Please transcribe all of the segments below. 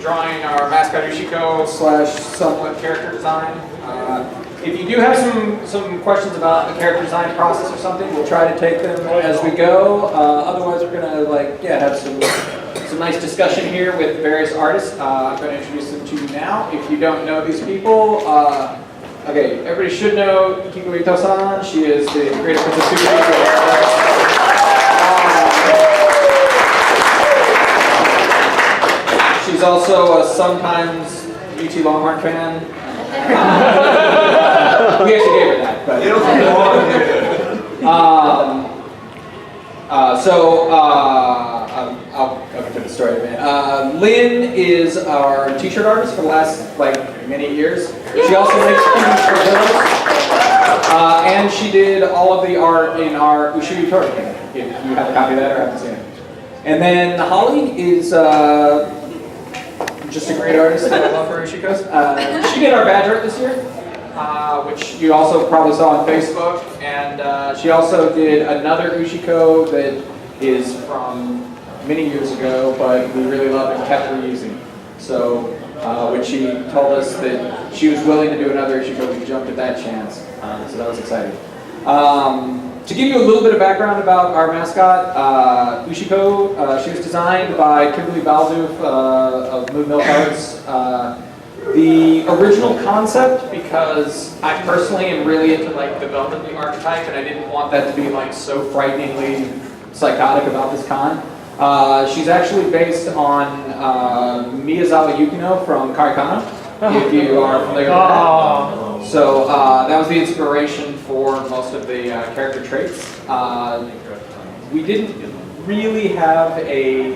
drawing our mascot Ushicon / somewhat character design. If you do have some questions about the character design process or something, we'll try to take them as we go. Otherwise, we're gonna have some nice discussion here with various artists. I'm going to introduce them to you now. If you don't know these people, okay, everybody should know Ikuko Itoh-san. She is the greatest princess Tutu. She's also a sometimes UT Longhorn fan. We actually gave her that. But, I'll get to the story in a minute. Lynn is our t-shirt artist for the last many years. She also makes t-shirts for those. And she did all of the art in our Ushicon Itoh, if you have a copy of that or haven't seen it. And then Holly is just a great artist that I love her Ushicos. She did our badge art this year, which you also probably saw on Facebook. And she also did another Ushiko that is from many years ago, but we really loved and kept reusing. So when she told us that she was willing to do another Ushiko, we jumped at that chance. So that was exciting. To give you a little bit of background about our mascot, Ushiko, she was designed by Kimberly Baldouf of Moon Milk Arts. The original concept, because I personally am really into developing the archetype, and I didn't want that to be so frighteningly psychotic about this con. She's actually based on Miyazawa Yukino from Karikano, if you are familiar with that. So that was the inspiration for most of the character traits. We didn't really have a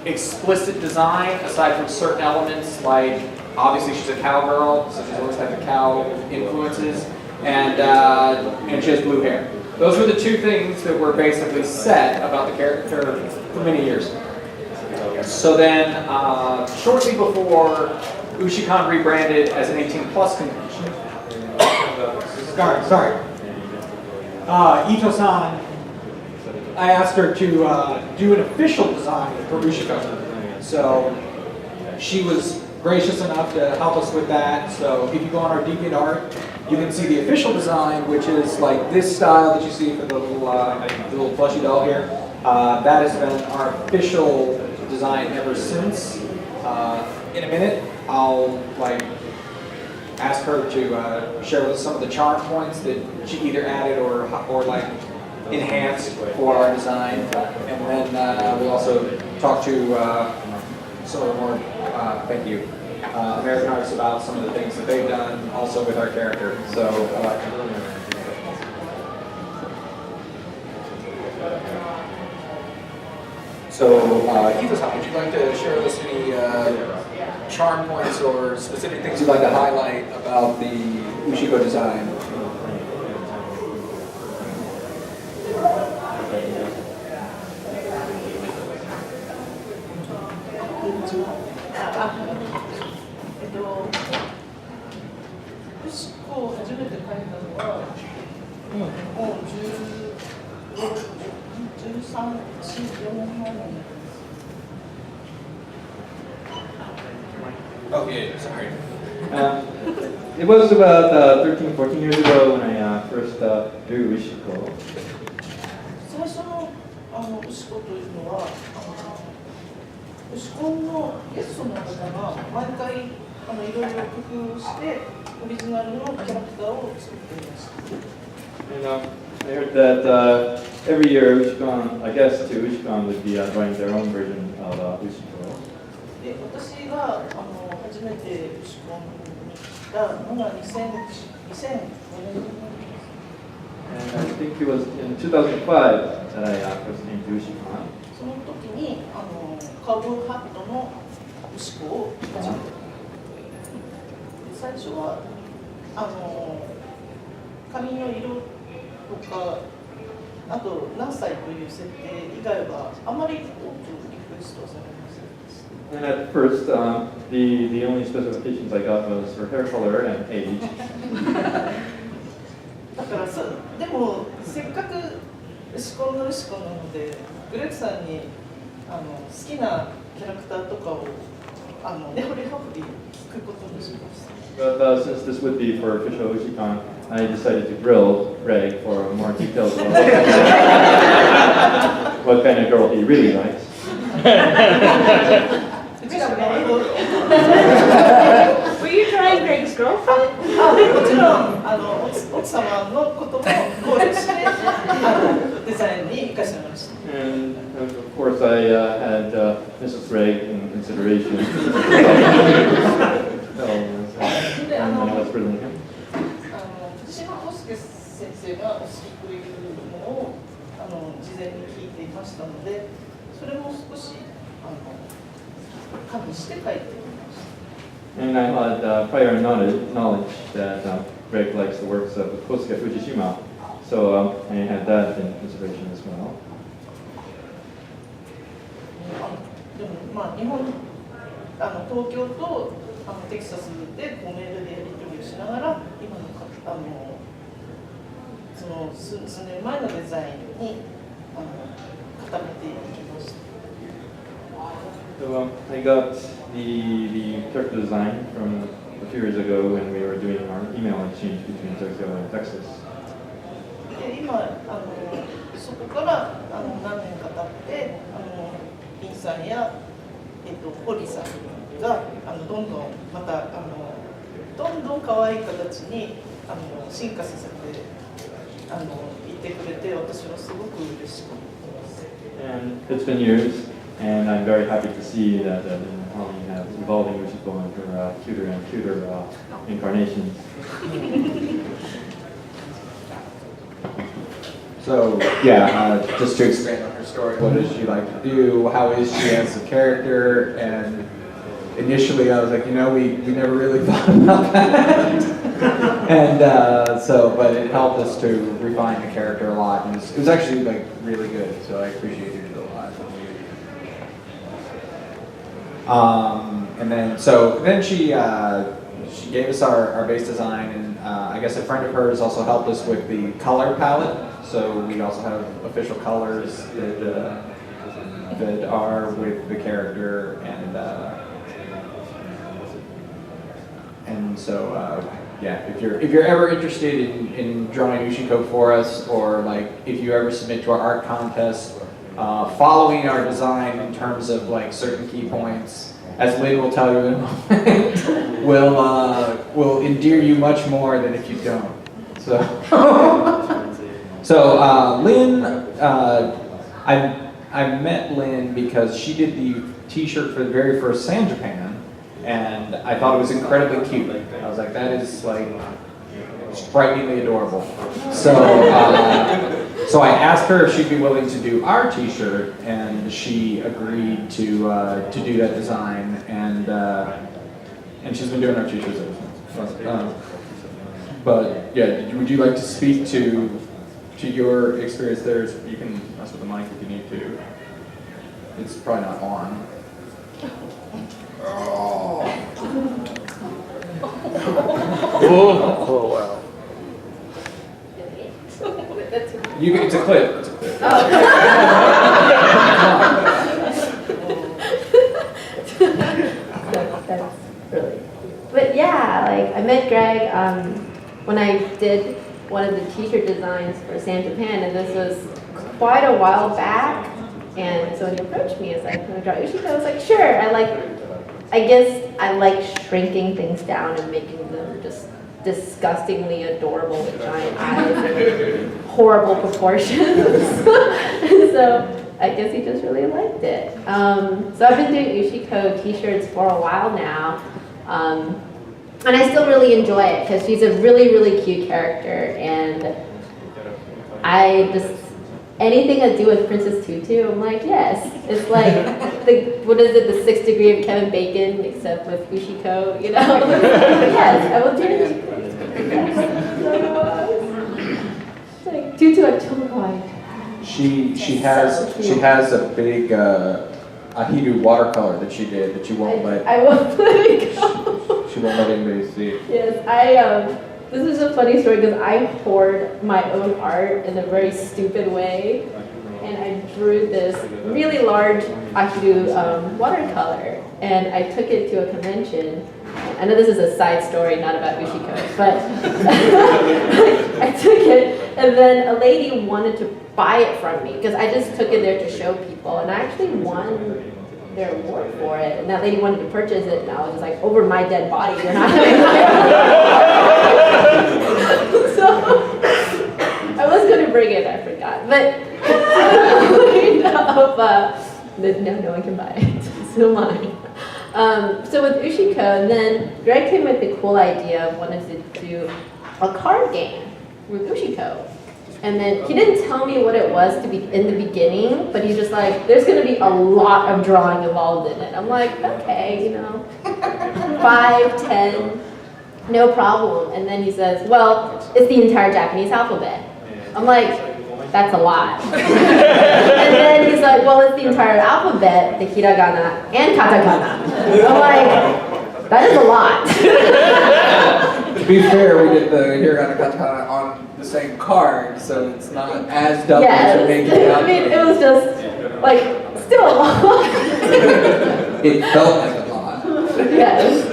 explicit design aside from certain elements, obviously she's a cowgirl, so she's always had the cow influences, and she has blue hair. Those were the two things that were basically set about the character for many years. So then, shortly before Ushicon rebranded as an 18+ convention. Sorry. Ito-san, I asked her to do an official design for Ushicon. So she was gracious enough to help us with that. So if you go on our DeviantArt, you can see the official design, which is this style that you see for the little plushy doll here. That has been our official design ever since. In a minute, I'll ask her to share with us some of the charm points that she either added or enhanced for our design. And then we'll also talk to some of the more, thank you, American artists about some of the things that they've done also with our character. So, Ito-san, would you like to share with us any charm points or specific things you'd like to highlight about the Ushiko design? Oh, yeah, sorry. It was about 13, 14 years ago when I first drew Ushiko. 最初のウシコというのはウシコンのゲストの方が毎回いろいろ工夫してオリジナルのキャラクターを作っていました。 And I heard that every year Ushicon, I guess too, Ushicon would be drawing their own version of Ushiko. で私が初めてウシコンに来たのが2005年。 And I think it was in 2005 that I first came to Ushicon. その時にカウボーイハットのウシコを始めて最初は髪の色とかあと何歳という設定以外はあまり多くリクエストされませんでした。 And at first, the only specifications I got was her hair color and age. だからでもせっかくウシコンのウシコンなのでグレッグさんに好きなキャラクターとかを根掘り葉掘り聞くことにしました。 But since this would be for official Ushicon, I decided to grill Ray for more details about what kind of girl he really likes. うちらも英語 Were you trying Greg's girlfriend? もちろん奥様のことも考慮してデザインに生かしてもらいました。 And of course, I had Mrs. Ray in consideration. And I was grilling him. 藤島康介先生がお好きというのを事前に聞いていましたので、それも少し加味して書いてみました。 And I had prior knowledge that Greg likes the works of Kosuke Fujishima, so I had that in consideration as well. でもまあ日本東京とテキサスでこうメールでやり取りをしながら今のその数年前のデザインに固めていきました。 So I got the character design from a few years ago when we were doing our email exchange between Tokyo and Texas. で今そこから何年か経ってリンさんやホリさんがどんどんまたどんどん可愛い形に進化させていってくれて私はすごく嬉しく思ってます。 And it's been years, and I'm very happy to see that Holly has evolving Ushiko into her cuter and cuter incarnations. So yeah, just to expand on her story, what does she like to do? How is she as a character? And initially, I was like, we never really thought about that. And but it helped us to refine the character a lot. And it was actually like really good, so I appreciated it a lot. And then she gave us our base design, and I guess a friend of hers also helped us with the color palette. So we also have official colors that are with the character, and so if you're ever interested in drawing Ushiko for us, or like if you ever submit to our art contest, following our design in terms of like certain key points, as Lynn will tell you in a moment, will endear you much more than if you don't. So Lynn, I met Lynn because she did the T-shirt for the very first Sam Japan, and I thought it was incredibly cute. I was like, that is like frighteningly adorable. So I asked her if she'd be willing to do our T-shirt, and she agreed to do that design, and she's been doing our T-shirts ever since. But yeah, would you like to speak to your experience there? You can mess with the mic if you need to. It's probably not on. Oh wow. It's a clip. It's a clip. That's really. But yeah, like I met Greg when I did one of the T-shirt designs for Sam Japan, and this was quite a while back. And so when he approached me, it's like, "Can I draw Ushiko?" I was like, "Sure." I guess I like shrinking things down and making them just disgustingly adorable with giant eyes and horrible proportions. So I guess he just really liked it. So I've been doing Ushiko T-shirts for a while now. And I still really enjoy it because she's a really, really cute character, and anything to do with Princess Tutu, I'm like, yes. It's like, the 6th degree of Kevin Bacon, except with Ushiko, Yes, I will do it. It's like, Tutu, I'm totally She has a big Ahiru watercolor that she did that you won't let. I won't let it go. She won't let anybody see. Yes, this is a funny story because I hoard my own art in a very stupid way. and I drew this really large Ashiru watercolor, and I took it to a convention. I know this is a side story, not about Ushiko, but I took it, and then a lady wanted to buy it from me because I just took it there to show people, and I actually won their award for it. And that lady wanted to purchase it, and I was just like, over my dead body, you're not having my So I was going to bring it, I forgot. But no one can buy it. It's still mine. So with Ushiko, and then Greg came with the cool idea of wanting to do a card game with Ushiko. And then he didn't tell me what it was to be in the beginning, but he's just like, there's going to be a lot of drawing involved in it. I'm like, okay, 5, 10, no problem. And then he says, well, it's the entire Japanese alphabet. I'm like, that's a lot. And then he's like, well, it's the entire alphabet, the hiragana and katakana. I'm like, that is a lot. To be fair, we did the hiragana katakana on the same card, so it's not as dumb as you're making it out. I mean, it was just, like, still a lot. It felt like a lot. Yes.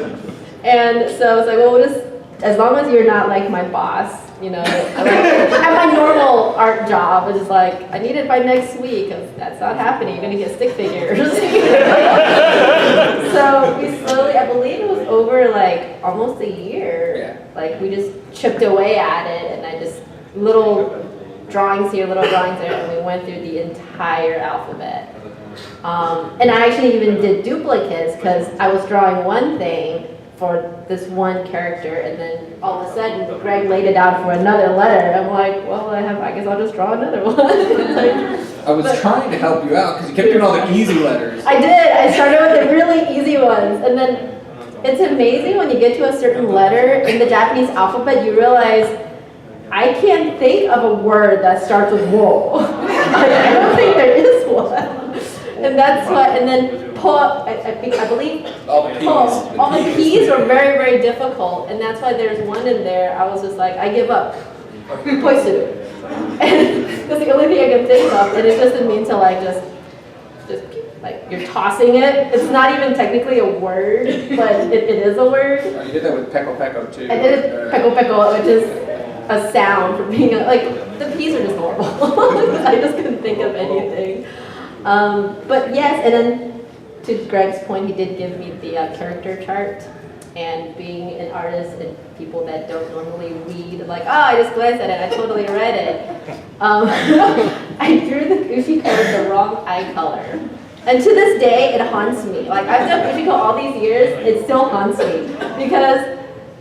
And so I was like, well, we'll just, as long as you're not like my boss, at my normal art job, it's just like, I need it by next week, because that's not happening, you're going to get stick figures. So we slowly, I believe it was over like almost a year, like we just chipped away at it, and I just, little drawings here, little drawings there, and we went through the entire alphabet. And I actually even did duplicates, because I was drawing one thing for this one character, and then all of a sudden Greg laid it out for another letter. I'm like, well, I guess I'll just draw another one. I was trying to help you out because you kept doing all the easy letters. I did. I started with the really easy ones, and then it's amazing when you get to a certain letter in the Japanese alphabet, you realize I can't think of a word that starts with wo. I don't think there is one. And that's what, and then I believe All the P's were very, very difficult, and that's why there's one in there. I was just like, I give up. Poisuru. And that's the only thing I can think of, and it doesn't mean to like just like you're tossing it. It's not even technically a word, but it is a word. Oh, you did that with peko peko too. I did it peko peko, which is a sound for being like the P's are just horrible. I just couldn't think of anything. But yes, and then to Greg's point, he did give me the character chart, and being an artist and people that don't normally read, like, oh, I just glanced at it, I totally read it. I drew the Ushiko with the wrong eye color. And to this day, it haunts me. Like, I've done Ushiko all these years, it still haunts me. Because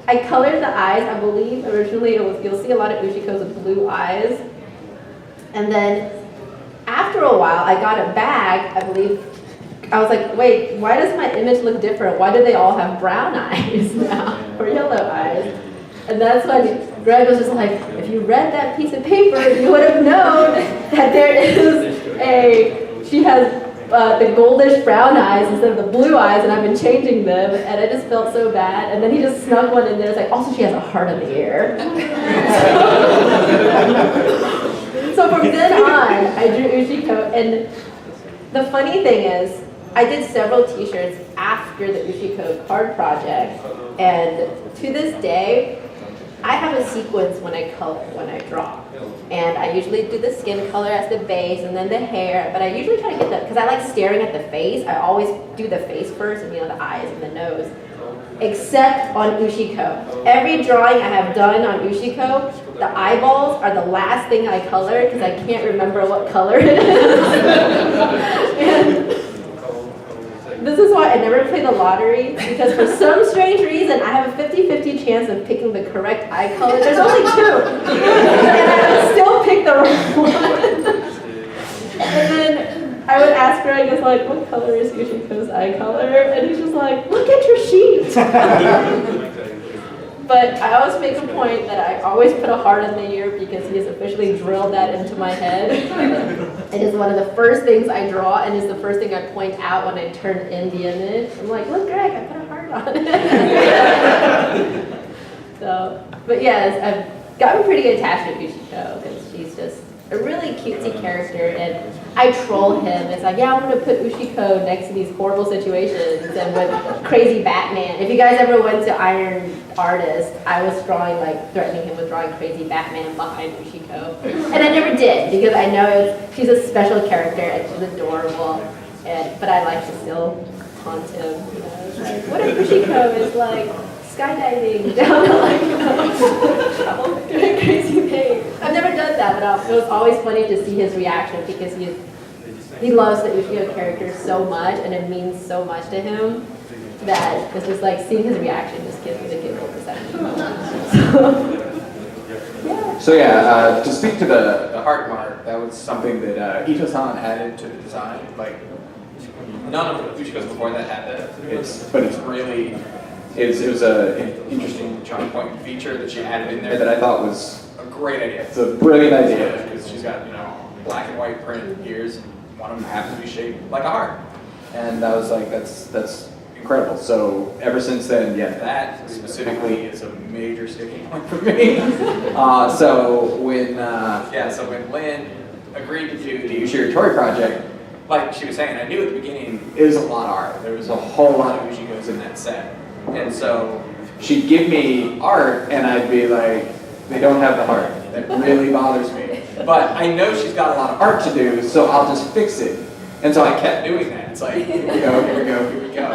I colored the eyes, I believe originally you'll see a lot of Ushikos with blue eyes. And then after a while, I got it back, I believe. I was like, wait, why does my image look different? Why do they all have brown eyes now, or yellow eyes? And that's when Greg was just like, if you read that piece of paper, you would have known that there is she has the goldish brown eyes instead of the blue eyes, and I've been changing them, and I just felt so bad. And then he just snuck one in there. It's like, also she has a heart in the ear. So from then on, I drew Ushiko, and the funny thing is, I did several t-shirts after the Ushiko card project, and to this day, I have a sequence when I draw. And I usually do the skin color as the base and then the hair, but I usually try to get because I like staring at the face, I always do the face first and the eyes and the nose. Except on Ushiko. Every drawing I have done on Ushiko, the eyeballs are the last thing I color because I can't remember what color it is. And this is why I never play the lottery, because for some strange reason I have a 50-50 chance of picking the correct eye color. There's only 2. And I would still pick the wrong one. And then I would ask Greg, it's like, what color is Ushiko's eye color? And he's just like, look at your sheet. But I always make a point that I always put a heart in the ear because he has officially drilled that into my head. It is one of the first things I draw, and is the first thing I point out when I turn in the image. I'm like, look, Greg, I put a heart on it. So, but yes, I've gotten pretty attached to Ushiko because she's just a really cutesy character, and I troll him. It's like, yeah, I'm gonna put Ushicon next to these horrible situations and with crazy Batman. If you guys ever went to Iron Artist, I was drawing, like, threatening him with drawing crazy Batman behind Ushicon. And I never did, because I know she's a special character and she's adorable, but I like to still haunt him. You know? It's like, what if Ushicon is like skydiving down to like, doing crazy things? I've never done that, but it was always funny to see his reaction because he loves the Ushicon character so much and it means so much to him that it's just like seeing his reaction just gives me the giggles. So yeah, to speak to the heart mark, that was something that Itoh-san added to the design. Like, none of the Ushicos before that had that. It was an interesting charm point feature that she added in there that I thought was a great idea. It's a brilliant idea because she's got, you know, black and white print ears, and one of them happens to be shaped like a heart. And I was like, that's incredible. So ever since then, yeah, that specifically is a major sticking point for me. So when Lynn agreed to do the Ushicon project, like she was saying, I knew at the beginning it was a lot of art. There was a whole lot of Ushicos in that set. And so she'd give me art and I'd be like, they don't have the heart. That really bothers me. But I know she's got a lot of art to do, so I'll just fix it. And so I kept doing that. It's like, here we go, here we go, here we go.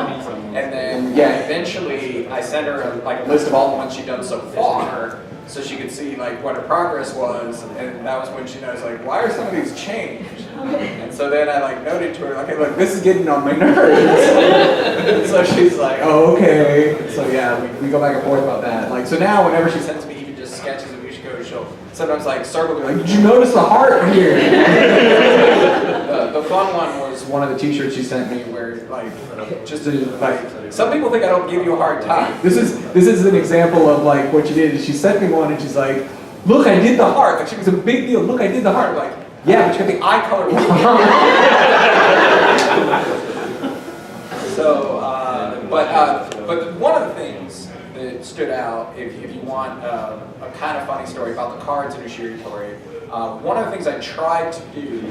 And then, yeah, eventually I sent her a list of all the ones she'd done so far, so she could see like what her progress was. And that was when she knows, like, why are some of these changed? And so then I like noted to her, like, hey, look, this is getting on my nerves. So she's like, oh, okay. So yeah, we go back and forth about that. Like, so now whenever she sends me even just sketches of Ushicon, she'll sometimes like circle me like, did you notice the heart here? The fun one was one of the t-shirts she sent me where like, just to like, some people think I don't give you a hard time. This is an example of like what she did. She sent me one and she's like, look, I did the heart. Like, she was a big deal. Look, I did the heart. I'm like, yeah, but you got the eye color wrong. So, but one of the things that stood out, if you want a kind of funny story about the cards in Ushicon, one of the things I tried to do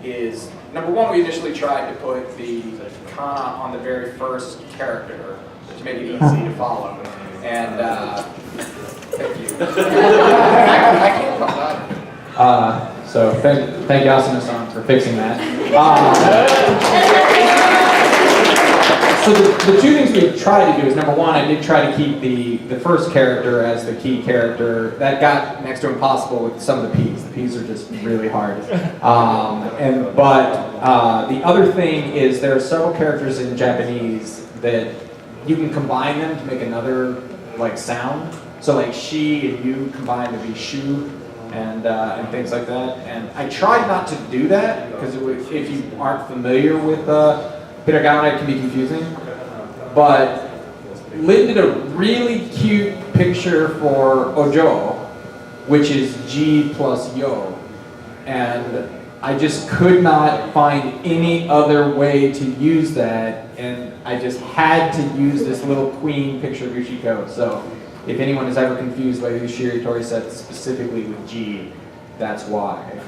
is, number one, we initially tried to put the kana on the very first character to make it easy to follow. And thank you. I can't follow that. So thank you, Asuna-san, for fixing that. So the two things we tried to do is, number one, I did try to keep the first character as the key character. That got next to impossible with some of the P's. The P's are just really hard. But the other thing is there are several characters in Japanese that you can combine them to make another like sound. So like she and you combine to be shu. And things like that. And I tried not to do that because if you aren't familiar with hiragana, it can be confusing. But Lynn did a really cute picture for Ojo, which is G plus Yo. And I just could not find any other way to use that. And I just had to use this little queen picture of Ushicon. So if anyone is ever confused by who Shiritori said specifically with G, that's why.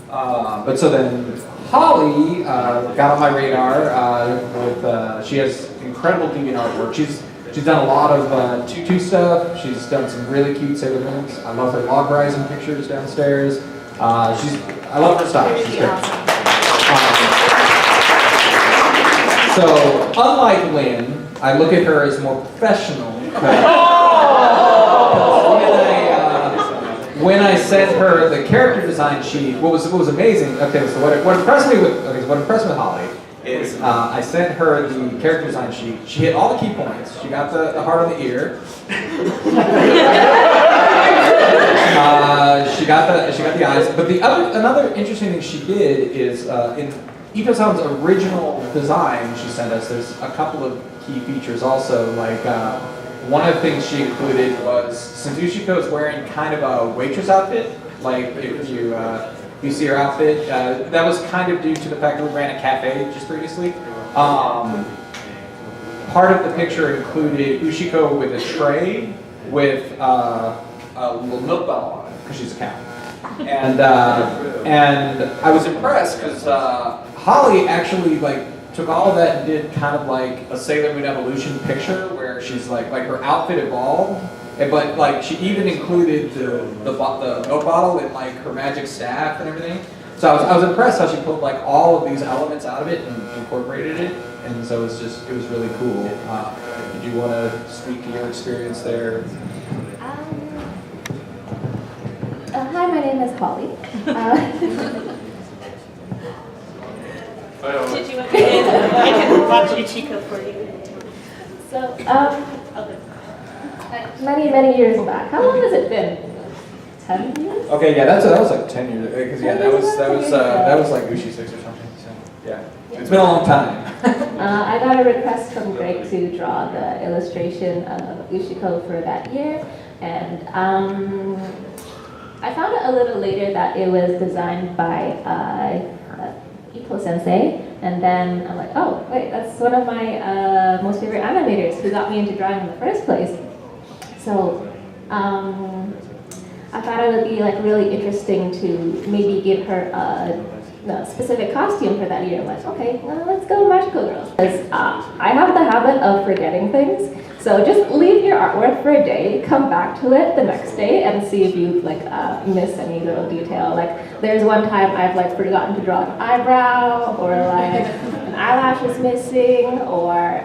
But so then Holly got on my radar she has incredible deviant artwork. She's done a lot of Tutu stuff. She's done some really cute Sailor Moons. I love her log rising pictures downstairs. I love her style. She's great. So unlike Lynn, I look at her as more professional. When I sent her the character design sheet, what was amazing. Okay, so what impressed me with Holly is I sent her the character design sheet. She hit all the key points. She got the heart on the ear. She got the eyes. But another interesting thing she did is in Itoh-san's original design she sent us, there's a couple of key features also, like one of the things she included was, since Ushiko is wearing kind of a waitress outfit, like if you see her outfit, that was kind of due to the fact that we ran a cafe just previously. Part of the picture included Ushiko with a tray with a little milk bottle on it, because she's a cow. And I was impressed because Holly actually like took all of that and did kind of like a Sailor Moon Evolution picture where she's like her outfit evolved, but like she even included the milk bottle and like her magic staff and everything. So I was impressed how she pulled like all of these elements out of it and incorporated it, and so it was really cool. Did you want to speak to your experience there? Hi, my name is Holly. Did you want me to? I can watch Ushicon for you. So, many years back. How long has it been? 10 years? Okay, yeah, that was like 10 years. Because yeah, that was like Ushi 6 or something. So yeah, it's been a long time. I got a request from Greg to draw the illustration of Ushiko for that year, and I found out a little later that it was designed by Itoh sensei, and then I'm like, oh wait, that's one of my most favorite animators who got me into drawing in the first place. So I thought it would be like really interesting to maybe give her a specific costume for that year. I'm like, okay, let's go Magical Girls. Because I have the habit of forgetting things. So just leave your artwork for a day, come back to it the next day, and see if you like miss any little detail. Like there's one time I've like forgotten to draw an eyebrow, or like an eyelash was missing, or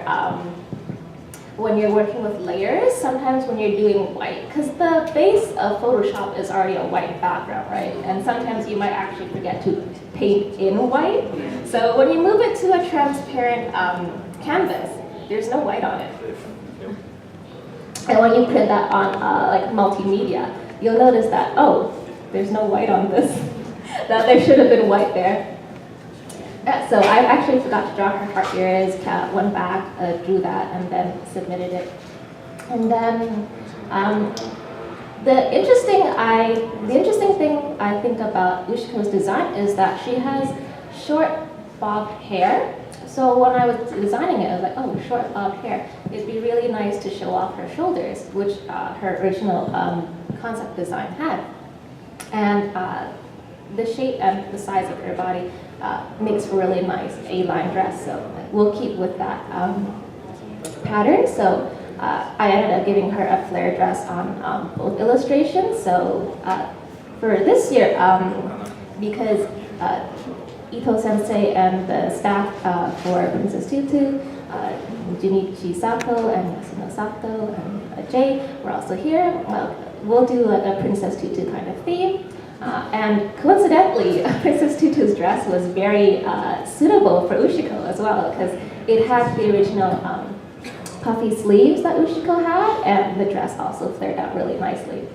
when you're working with layers, sometimes when you're doing white, because the base of Photoshop is already a white background, right? And sometimes you might actually forget to paint in white. So when you move it to a transparent canvas, there's no white on it. And when you print that on like multimedia, you'll notice that, oh, there's no white on this. That there should have been white there. So I actually forgot to draw her heart ears, went back, drew that, and then submitted it. And then the interesting thing I think about Ushiko's design is that she has short bob hair. So when I was designing it, I was like, oh, short bob hair. It'd be really nice to show off her shoulders, which her original concept design had. And the shape and the size of her body makes for a really nice A-line dress. So we'll keep with that pattern. So I ended up giving her a flare dress on both illustrations. So for this year, because Itoh sensei and the staff for Princess Tutu, Junichi Sato and Yasuno Sato and Jay were also here. We'll do like a Princess Tutu kind of theme. And coincidentally, Princess Tutu's dress was very suitable for Ushiko as well, because it had the original puffy sleeves that Ushiko had, and the dress also flared out really nicely.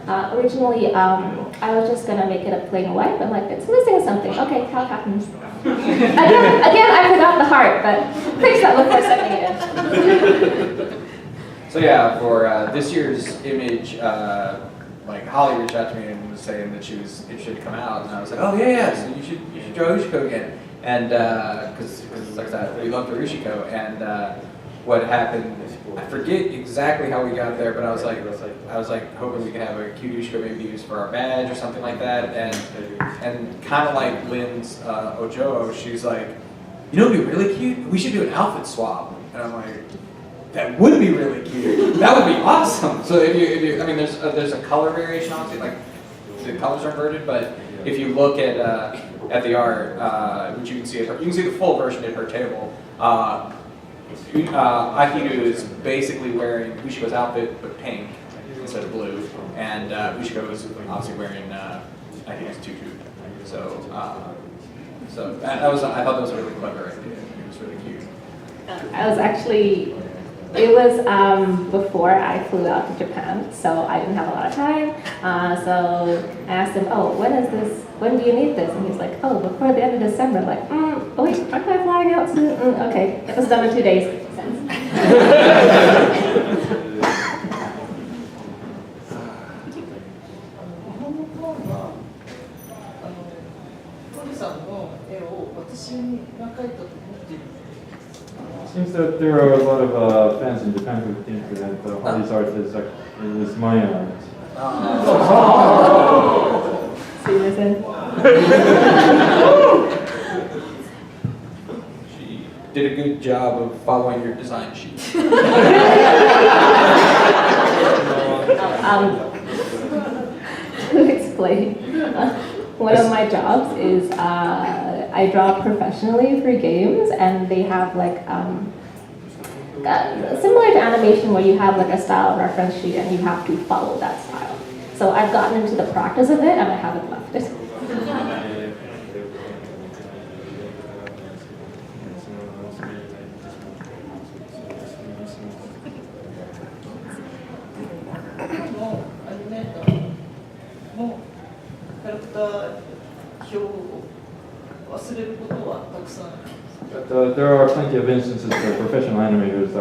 Originally, I was just gonna make it a plain white, but I'm like, it's missing something. Okay, how it happens. Again, I forgot the heart, but fix that before sending it in. So yeah, for this year's image, like Holly reached out to me and was saying that she was interested to come out, and I was like, oh yeah, so you should draw Ushiko again, and because like that, we loved her Ushiko, and what happened, I forget exactly how we got there, but I was like hoping we could have a cute Ushiko maybe used for our badge or something like that, and kind of like Lynn's Ojo, she's like, you know, it'd be really cute. We should do an outfit swap, and I'm like, that would be really cute. That would be awesome. So if you I mean, there's a color variation obviously, like the colors are inverted, but if you look at the art, which you can see the full version at her table. Akiru is basically wearing Ushiko's outfit, but pink instead of blue, and Ushiko is obviously wearing Akiru's tutu. So I thought that was a really clever idea. It was really cute. It was before I flew out to Japan, so I didn't have a lot of time. So I asked him, oh, when do you need this? And he's like, oh, before the end of December. I'm like, wait, aren't I flying out soon? Okay, it was done in 2 days. Seems that there are a lot of fans in Japan who think that Holly's art is my art. do this in. She did a good job of following your design sheet. To explain, one of my jobs is I draw professionally for games, and they have like similar to animation where you have like a style reference sheet and you have to follow that style. So I've gotten into the practice of it and I haven't left it. アニメーターもキャラクター表を忘れることはたくさんある。 But there are plenty of instances where professional animators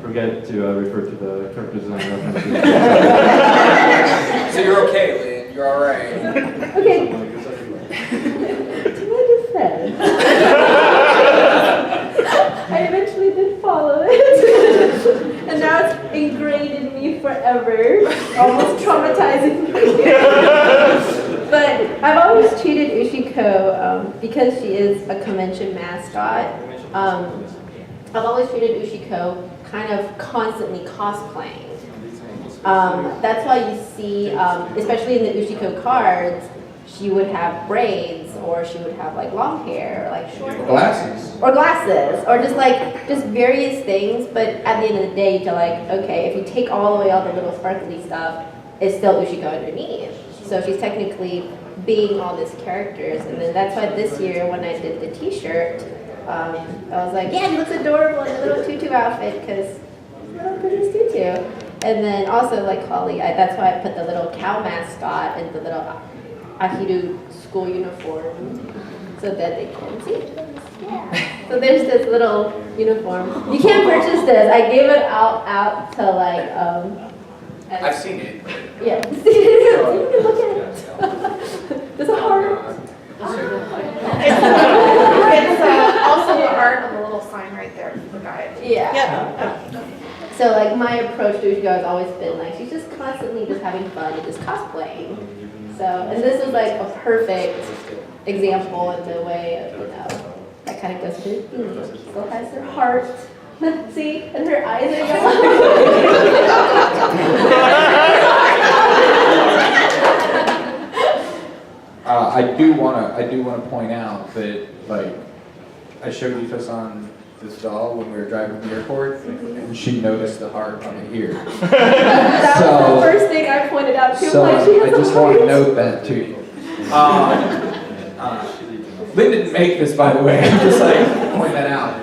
forget to refer to the character design references. So you're okay, Lynn. You're all right. Okay. To my defense, I eventually did follow it. And now it's ingrained in me forever, almost traumatizing me. But I've always treated Ushiko, because she is a convention mascot, I've always treated Ushiko kind of constantly cosplaying. That's why you see, especially in the Ushiko cards, she would have braids, or she would have like long hair, or like short hair. Glasses. Or glasses, or just various things. But at the end of the day, you're like, okay, if you take all the way all the little sparkly stuff, it's still Ushiko underneath. So she's technically being all these characters, and then that's why this year when I did the T-shirt, I was like, yeah, she looks adorable in a little tutu outfit because little pretty tutu. And then also like Holly, that's why I put the little cow mascot and the little Ahiru school uniform so that they can see. Yeah. So there's this little uniform. You can't purchase this. I gave it out to like I've seen it. yeah. See, you can look at it. There's a heart. It's also the art of a little sign right there for the guide. Yeah. Yep. So like my approach to Ushiko has always been like she's just constantly just having fun and just cosplaying. So and this is like a perfect example in the way of, you know, that kind of goes to the theme. She still has her heart. See, and her eyes are yellow. I do wanna point out that like I showed Ito-san this doll when we were driving to the airport, and she noticed the heart on the ear. That was the first thing I pointed out to. So Like, she has I a just want to heart. note that to you. Lynn didn't make this, by the way. I'm just like point that out.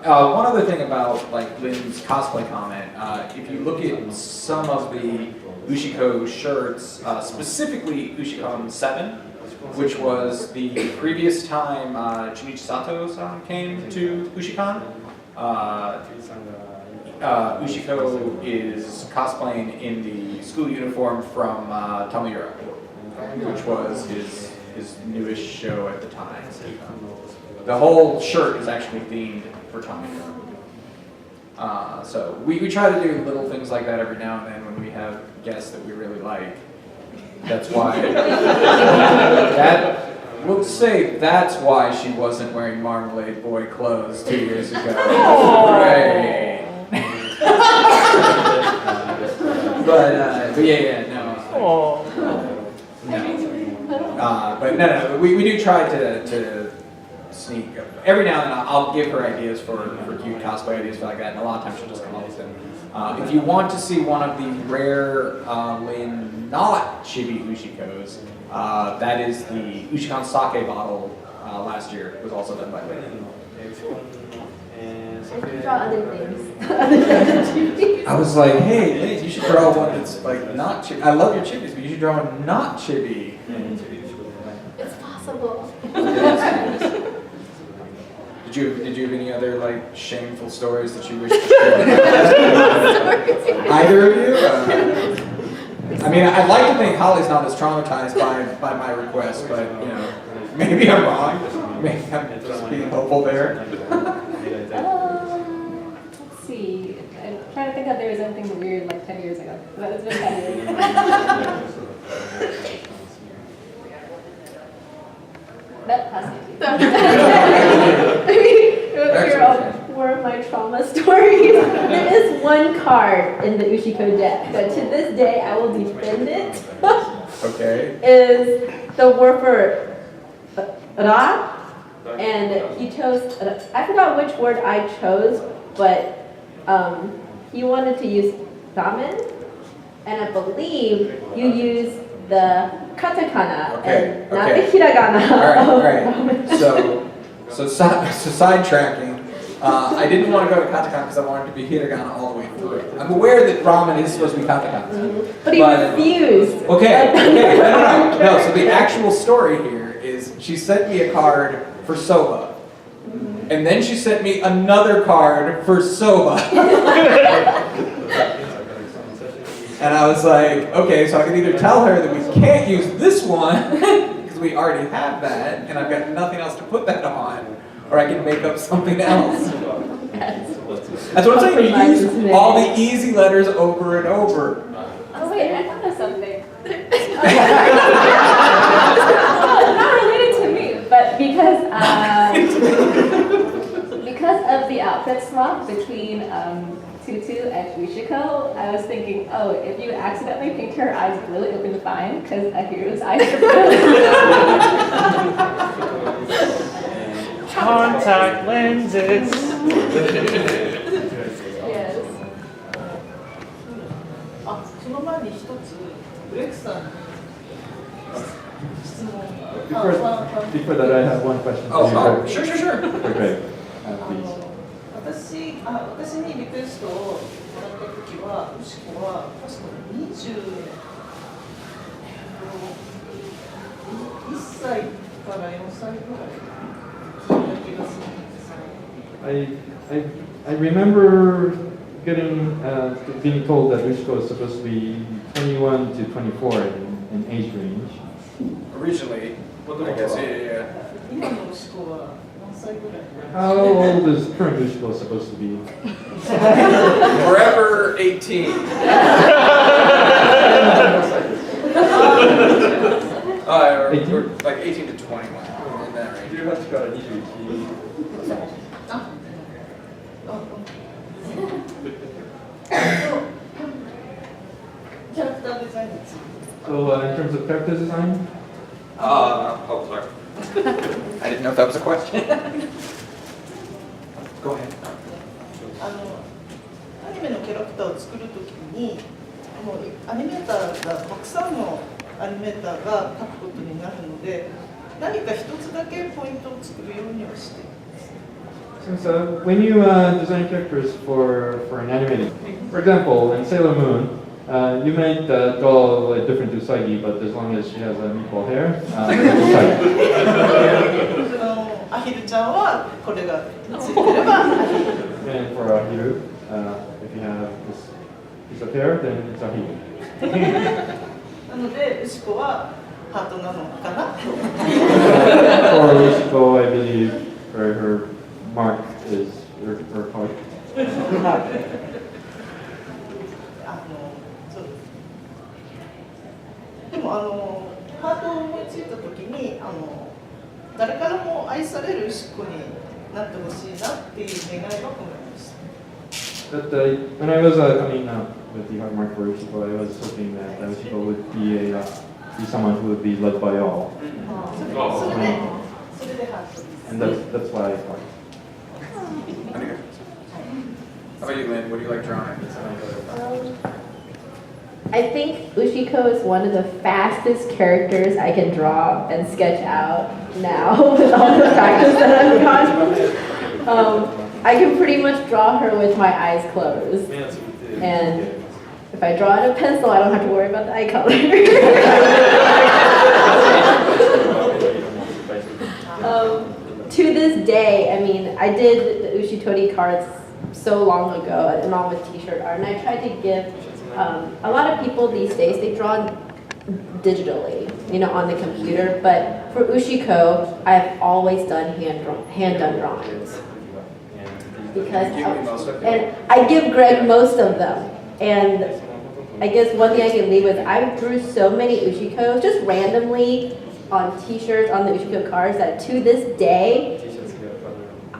One other thing about like Lynn's cosplay comment, if you look at some of the Ushiko shirts, specifically Ushicon 7, which was the previous time Junichi Sato-san came to Ushicon, Ushiko is cosplaying in the school uniform from Tamayura, which was his newest show at the time. The whole shirt is actually themed for Tamayura. So we try to do little things like that every now and then when we have guests that we really like. That's why we'll say that's why she wasn't wearing Marmalade Boy clothes 2 years ago. Right. But yeah, no. But no, we do try to sneak. Every now and then I'll give her ideas for cute cosplay ideas like that, and a lot of times she'll just come up with them. If you want to see one of the rare Lynn not chibi Ushikos, that is the Ushicon sake bottle last year. It was also done by Lynn. I can draw other things. Other than chibi. I was like, hey, Lynn, you should draw one that's like not chibi. I love your chibis, but you should draw one not chibi. It's possible. Did you have any other like shameful stories that you wish to share? Either of you? I mean, I'd like to think Holly's not as traumatized by my request, but you know, maybe I'm wrong. Maybe I'm just being hopeful there. Let's see. I'm trying to think if there was anything weird like 10 years ago. That was been 10 years. That passes. I mean, you'll hear more of my trauma stories. There is one card in the Ushicon deck that to this day I will defend it. Okay. Is the warper Ra? And he chose, I forgot which word I chose, but he wanted to use ramen, and I believe you use the katakana and not the hiragana. All right. So sidetracking. I didn't want to go to katakana because I wanted to be hiragana all the way through. I'm aware that ramen is supposed to be katakana. But he refused. Okay. No. So the actual story here is she sent me a card for soba. And then she sent me another card for soba. And I was like, okay, so I can either tell her that we can't use this one, because we already have that, and I've got nothing else to put that on, or I can make up something else. That's what I'm saying, you use all the easy letters over and over. Oh wait, I thought of something. Not related to me, but because of the outfit swap between Tutu and Ushicon, I was thinking, oh, if you accidentally paint her eyes blue, it'll be fine, because Ahiru's eyes are blue. Contact lenses. Yes. あ、その前に一つブレックさんに質問。 Before that, I have one question. Oh, for you. sure. Okay, please. 私にリクエストをもらった時は、ウシコは確か1歳から4歳ぐらい聞いた気がするんですね。 I remember being told that Ushiko is supposed to be 21 to 24 in age range. Originally, I guess, yeah. 今のウシコは何歳ぐらい？ How old is current Ushiko supposed to be? Forever 18. Or like 18 to 21, in that range. 18から21。キャラクターデザインについて。 So in terms of character design, Oh, sorry. I didn't know if that was a question. Go ahead. アニメのキャラクターを作るときに、もうアニメーターがたくさんのアニメーターが書くことになるので、何か一つだけポイントを作るようにはしています。 since when you design characters for an animated, for example, in Sailor Moon, you might draw a different Usagi, but as long as she has a meatball hair, Usagi. アヒルちゃんはこれがついてればアヒル。 And for Ahiru, if you have this piece of hair, then it's Ahiru. なので、ウシコはハートなのかなと。 For Ushiko, I believe her mark is her heart. そうでもハートを思いついたときに誰からも愛されるウシコになってほしいなっていう願いが込めました。 But when I was coming up with the heart mark for Ushiko, I was hoping that Ushiko would be someone who would be loved by all. それでハートです。 And that's why I thought. How about you, Lynn? What do you like drawing? I think Ushiko is one of the fastest characters I can draw and sketch out now with all the practice that I've gotten. I can pretty much draw her with my eyes closed. And if I draw in a pencil, I don't have to worry about the eye color. To this day, I mean, I did the Ushitori cards so long ago, and all with t-shirt art, and I tried to give a lot of people these days, they draw digitally, on the computer, but for Ushiko, I've always done hand-done drawings. And I give Greg most of them, and I guess one thing I can leave with, I drew so many Ushikos just randomly on t-shirts on the Ushicon cards that to this day,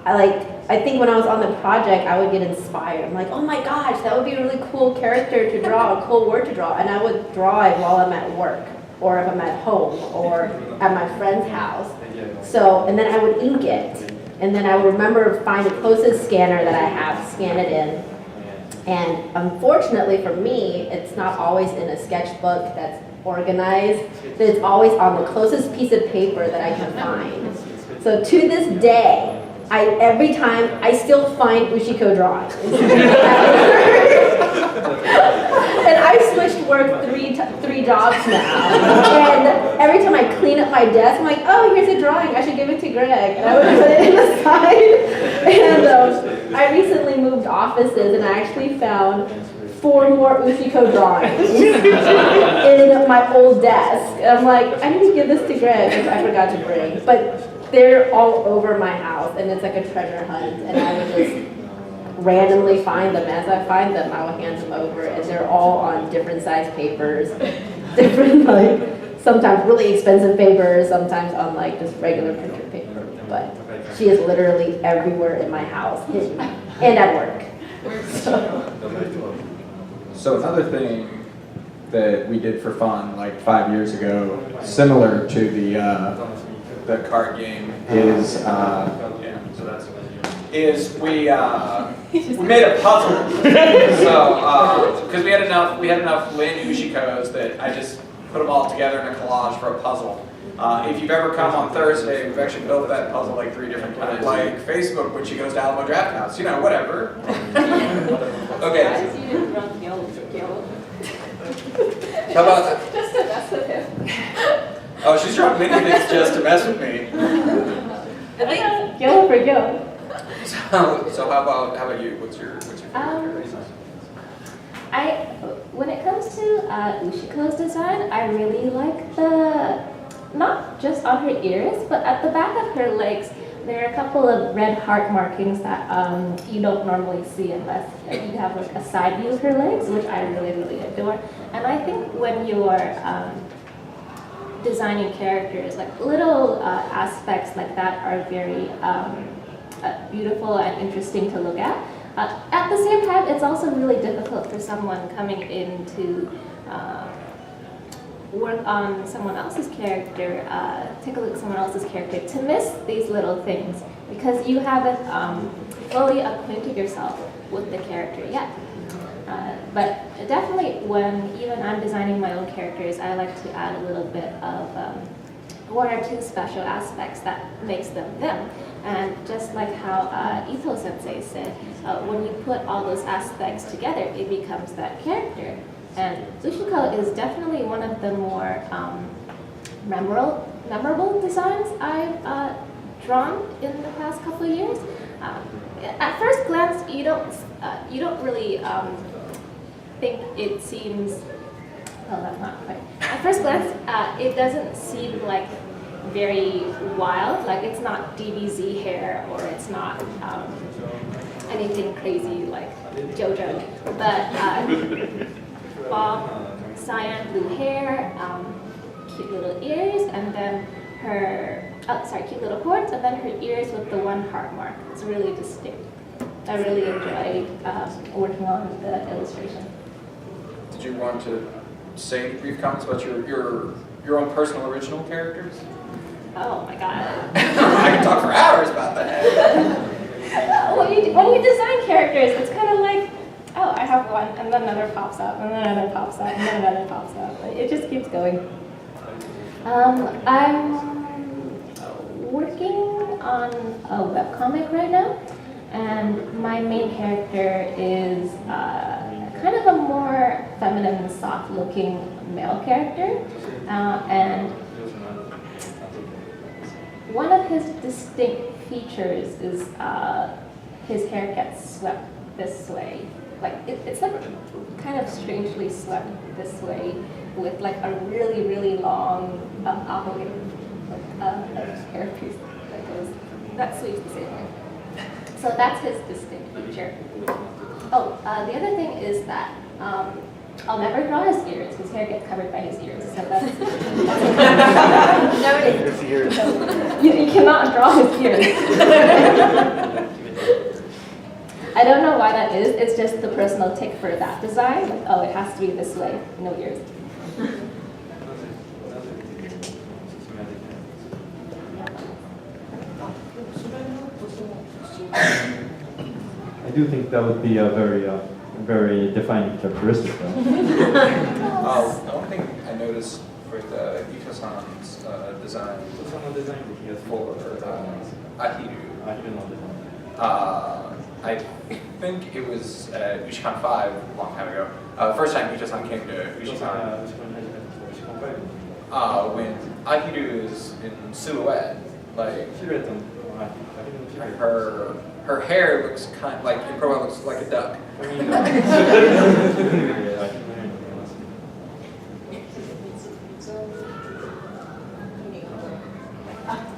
I think when I was on the project, I would get inspired. I'm like, oh my gosh, that would be a really cool character to draw, a cool word to draw. And I would draw it while I'm at work, or if I'm at home, or at my friend's house. So, and then I would ink it. And then I would remember find the closest scanner that I have, scan it in. And unfortunately for me, it's not always in a sketchbook that's organized. It's always on the closest piece of paper that I can find. So to this day, every time I still find Ushiko drawings. And I've switched work three jobs now. And every time I clean up my desk, I'm like, oh, here's a drawing. I should give it to Greg. And I would put it in the side. And I recently moved offices, and I actually found 4 more Ushiko drawings in my old desk. And I'm like, I need to give this to Greg, which I forgot to bring. But they're all over my house, and it's like a treasure hunt. And I would just randomly find them. As I find them, I will hand them over, and they're all on different size papers, different like sometimes really expensive papers, sometimes on like just regular printer paper. But she is literally everywhere in my house and at work. So another thing that we did for fun like 5 years ago, similar to the card game, is we made a puzzle. So because we had enough Lin Ushikos that I just put them all together in a collage for a puzzle. If you've ever come on Thursday, we've actually built that puzzle like 3 different times. Like Facebook when she goes to Alamo Draft House, whatever. Okay. How about Just to mess with him. Oh, she's dropped many things just to mess with me. Go for go. So how about you? What's your favorite? When it comes to Ushiko's design, I really like not just on her ears, but at the back of her legs, there are a couple of red heart markings that you don't normally see unless you have like a side view of her legs, which I really, really adore. And I think when you are designing characters, like little aspects like that are very beautiful and interesting to look at. At the same time, it's also really difficult for someone coming in to work on someone else's character, take a look at someone else's character, to miss these little things because you haven't fully acquainted yourself with the character yet. But definitely when even I'm designing my own characters, I like to add a little bit of 1 or 2 special aspects that makes them them. And just like how Itoh sensei said, when you put all those aspects together, it becomes that character. And Ushiko is definitely one of the more memorable designs I've drawn in the past couple of years. At first glance, you don't really think it seems. Oh, that's not quite. At first glance, it doesn't seem like very wild. Like it's not DBZ hair or it's not anything crazy like JoJo. But cyan blue hair, cute little ears, and then cute little horns, and then her ears with the 1 heart mark. It's really distinct. I really enjoyed working on the illustration. Did you want to say any brief comments about your own personal original characters? Oh my god. I can talk for hours about that. When you design characters, it's kind of like, oh, I have one, and then another pops up, and then another pops up, and then another pops up. It just keeps going. I'm working on a webcomic right now, and my main character is kind of a more feminine, soft-looking male character, and one of his distinct features is his hair gets swept this way. Like it's like kind of strangely swept this way with like a really, really long hairpiece that sweeps the same way. So that's his distinct feature. Oh, the other thing is that I'll never draw his ears. His hair gets covered by his ears, so that's His ears. You cannot draw his ears. I don't know why that is. It's just the personal tick for that design. Like, oh, it has to be this way. No ears. I do think that would be a very defining characteristic, though. The one thing I noticed with Ito-san's design for Ahiru, I think it was Ushicon 5 a long time ago. The first time Ito-san came to Ushicon, when Ahiru is in silhouette, like her hair looks kind of like in profile looks like a duck.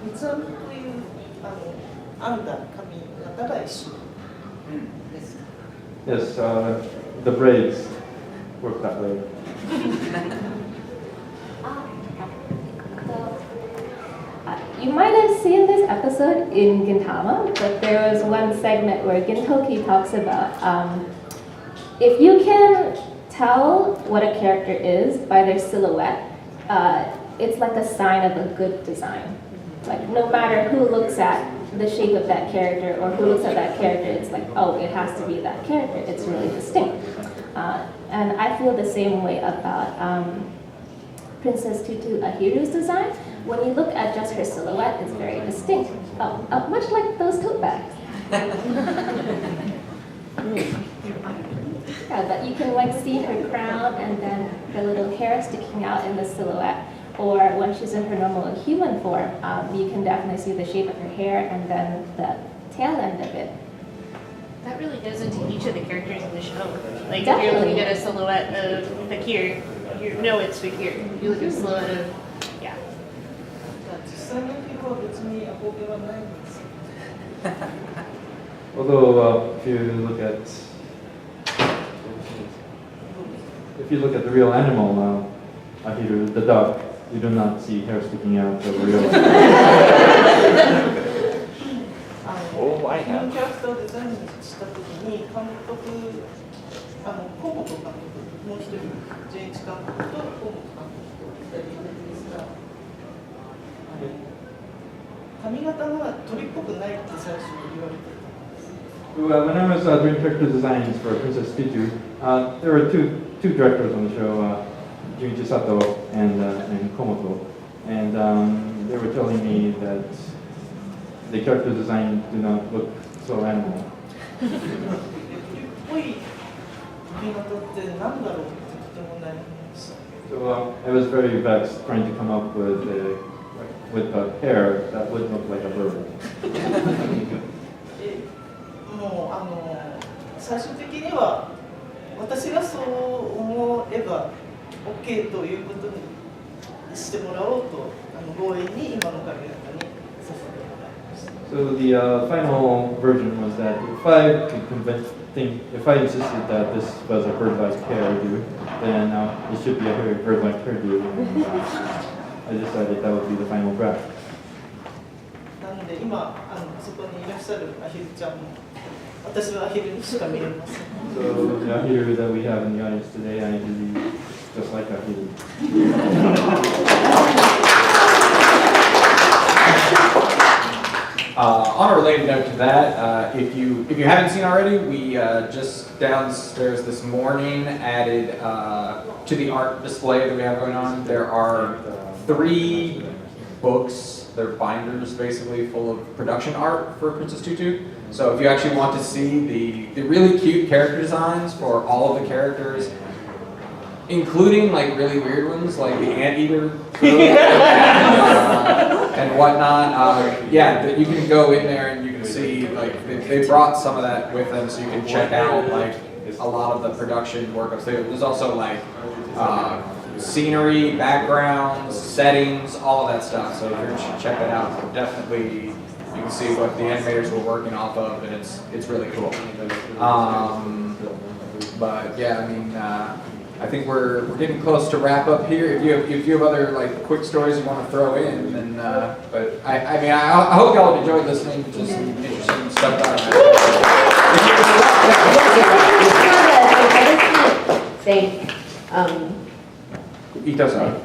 三つ編みという編んだ髪型が一緒です。Yes, the braids work that way. You might have seen this episode in Gintama, but there was one segment where Gintoki talks about if you can tell what a character is by their silhouette, it's like a sign of a good design. Like no matter who looks at the shape of that character or who looks at that character, it's like, oh, it has to be that character. It's really distinct. And I feel the same way about Princess Tutu Ahiru's design. When you look at just her silhouette, it's very distinct, much like those tote bags. Yeah, but you can like see her crown and then her little hair sticking out in the silhouette. Or when she's in her normal human form, you can definitely see the shape of her hair and then the tail end of it. That really goes into each of the characters in the show. Like if Definitely. you're looking at a silhouette of Fakir, you know it's Fakir. You look at a silhouette of, yeah. 実際のフィルは別に憧れはないんです。 Although, if you look at the real animal, Ahiru, the duck, you do not see hair sticking out of the real. おー、I キャ have. ラクターをデザインしたときに監督、河本監督、もう一人、純一監督と河本監督と2人いるんですが、髪型が鳥っぽくないって最初言われてた。 When I was doing character designs for Princess Tutu, there were two directors on the show, Junichi Sato and Komoto, and they were telling me that the character design do not look so animal. 鳥っぽい髪型って何だろうってとても悩みました。 So I was very vexed trying to come up with a hair that would look like a bird. もう最終的には私がそう思えば OK ということにしてもらおうと強引に今の髪型にさせてもらいました。 So the final version was that if I insisted that this was a bird-like hairdo, then it should be a bird-like hairdo. And, I decided that would be the final draft. なので今そこにいらっしゃるアヒルちゃんも私はアヒルにしか見えません。 So the Ahiru that we have in the audience today, I believe, just like Ahiru. On a related note to that, if you haven't seen already, we just downstairs this morning added to the art display that we have going on. There are 3 books, they're binders basically full of production art for Princess Tutu. So if you actually want to see the really cute character designs for all of the characters, including like really weird ones like the anteater and whatnot, yeah, you can go in there and you can see like they brought some of that with them, so you can check out like a lot of the production workups. There's also like scenery, backgrounds, settings, all of that stuff. So if you're interested, check that out. Definitely. You can see what the animators were working off of, and it's really cool. But yeah, I mean, I think we're getting close to wrap up here. If you have other like quick stories you want to throw in, then but I mean I hope y'all have enjoyed listening to some interesting stuff about it. Thank Itoh-san.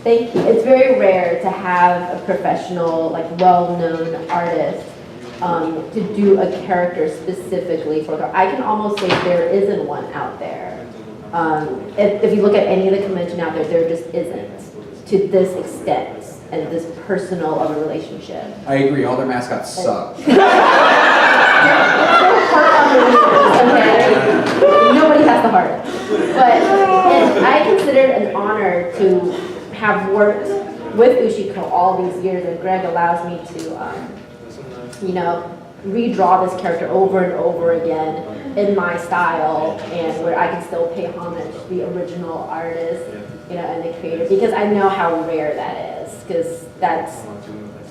thank you. It's very rare to have a professional, like well-known artist to do a character specifically for her. I can almost say there isn't one out there. If you look at any of the convention out there, there just isn't to this extent and this personal of a relationship. I agree. All their mascots suck. Nobody has the heart. But I consider it an honor to have worked with Ushicon all these years, and Greg allows me to, redraw this character over and over again in my style, and where I can still pay homage to the original artist, and the creator, because I know how rare that is, because that's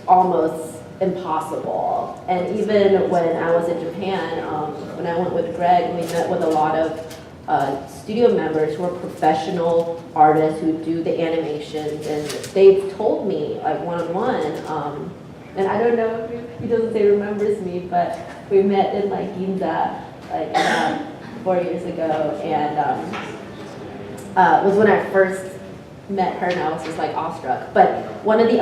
almost impossible. And even when I was in Japan, when I went with Greg, we met with a lot of studio members who are professional artists who do the animations, and they've told me, like one-on-one, and I don't know if he doesn't say remembers me, but we met in like Ginza, like 4 years ago, and was when I first met her, and I was just like awestruck. But one of the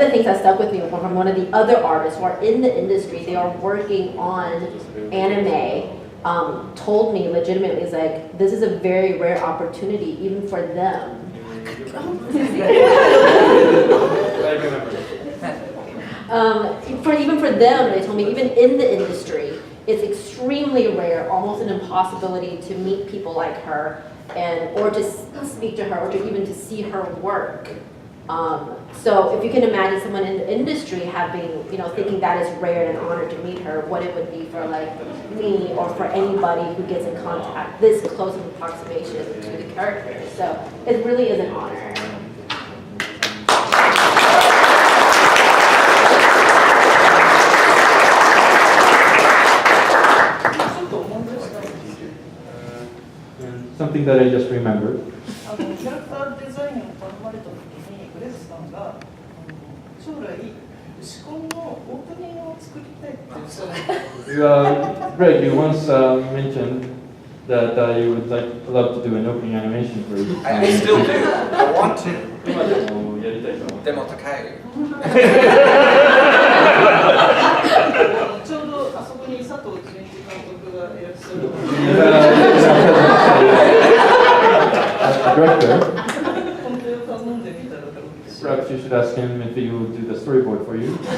things that stuck with me from one of the other artists who are in the industry, they are working on anime, told me legitimately, is like, this is a very rare opportunity even for them. Even for them, they told me, even in the industry, it's extremely rare, almost an impossibility to meet people like her, or to speak to her, or to even to see her work. So if you can imagine someone in the industry having, thinking that is rare and an honor to meet her, what it would be for like me or for anybody who gets in contact, this close of approximation to the character. So it really is an honor. Something that I just remembered. キャラクターデザインを頼まれた時にグレスさんが将来ウシコンのオープニングを作りたいって言ってた。 Greg, you once mentioned that you would love to do an opening animation for you. I still do. I want to. やりたいと。でも高い。ちょうどあそこに佐藤純一監督がいらっしゃる。Director. 本当に頼んでみたら多分嬉しい。 Perhaps you should ask him if he will do the storyboard for you. I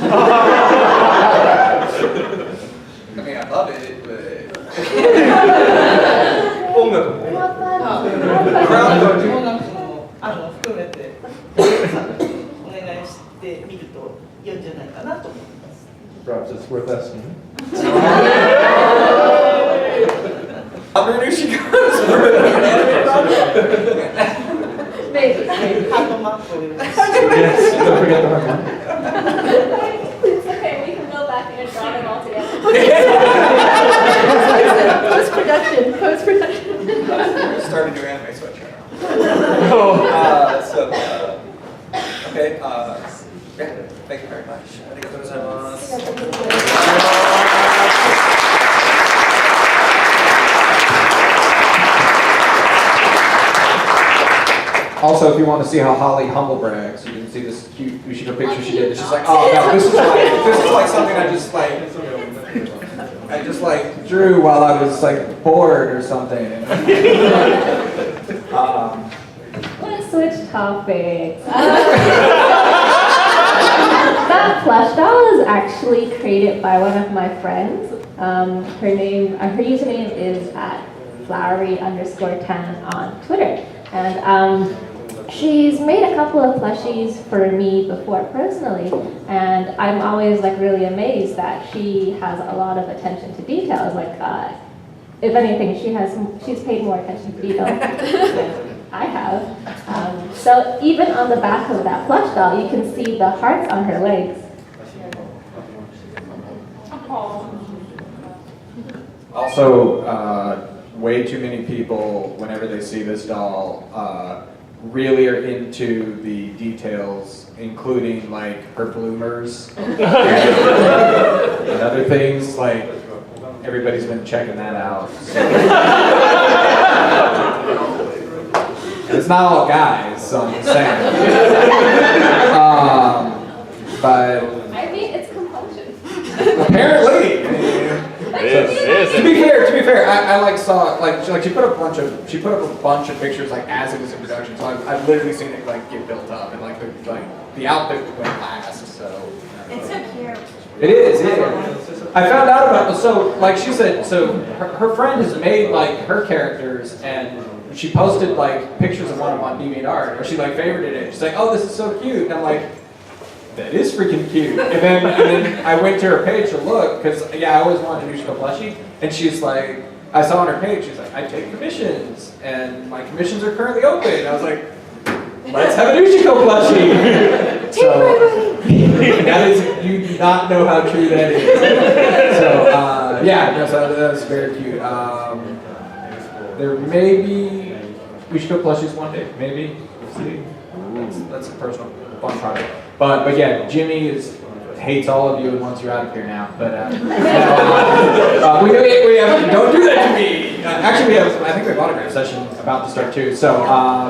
mean, I love it, but 音楽も。クラウド音楽も含めてお願いしてみるといいんじゃないかなと思います。 Perhaps it's worth asking. other Ushicon. Maybe. ハートマップをお願いします。 Yes, don't forget the hard one. It's okay, we can go back and draw them all together. Post-production. Started to do anime sweatshirt. Okay, yeah, thank you very much. ありがとうございます。Also, if you want to see how Holly humble brags, you can see this cute Ushicon picture she did. It's just like, oh no, this is like something I just drew while I was like bored or something. Let's switch topics. That plush doll is actually created by one of my friends. Her username is @flowery_10 on Twitter. And she's made a couple of plushies for me before personally, and I'm always like really amazed that she has a lot of attention to details. Like, if anything, she's paid more attention to detail than I have. So even on the back of that plush doll, you can see the hearts on her legs. Also, way too many people, whenever they see this doll, really are into the details, including like her bloomers and other things. Like everybody's been checking that out. So. And it's not all guys, so I'm just saying. But I mean, it's compulsion. apparently. It To be fair, I like saw like she put up a bunch of pictures like as it was in production. So I've literally seen it like get built up and like the outfit went last. So It's so cute. it is. Yeah. I found out about so like she said her friend has made like her characters and she posted like pictures of one of them on DeviantArt or she like favorited it. She's like, oh, this is so cute. And I'm like, that is freaking cute. And then I went to her page to look, because I always wanted an Ushicon plushie. And she's like, I saw on her page, she's like, I take commissions, and my commissions are currently open. And I was like, let's have an Ushicon plushie. So, that is, you do not know how true that is. So, so that was very cute. There may be Ushicon plushies one day, maybe. We'll see. That's a personal fun project. But yeah, Jimmy hates all of you and wants you out of here now. But we have, don't do that to me. Actually, I think we have an autograph session about to start too. So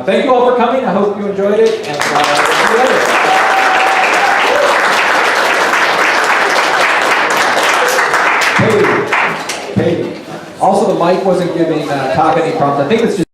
thank you all for coming. I hope you enjoyed it. And see you later. Hey. Also, the mic wasn't giving Taka any prompts. I think it's just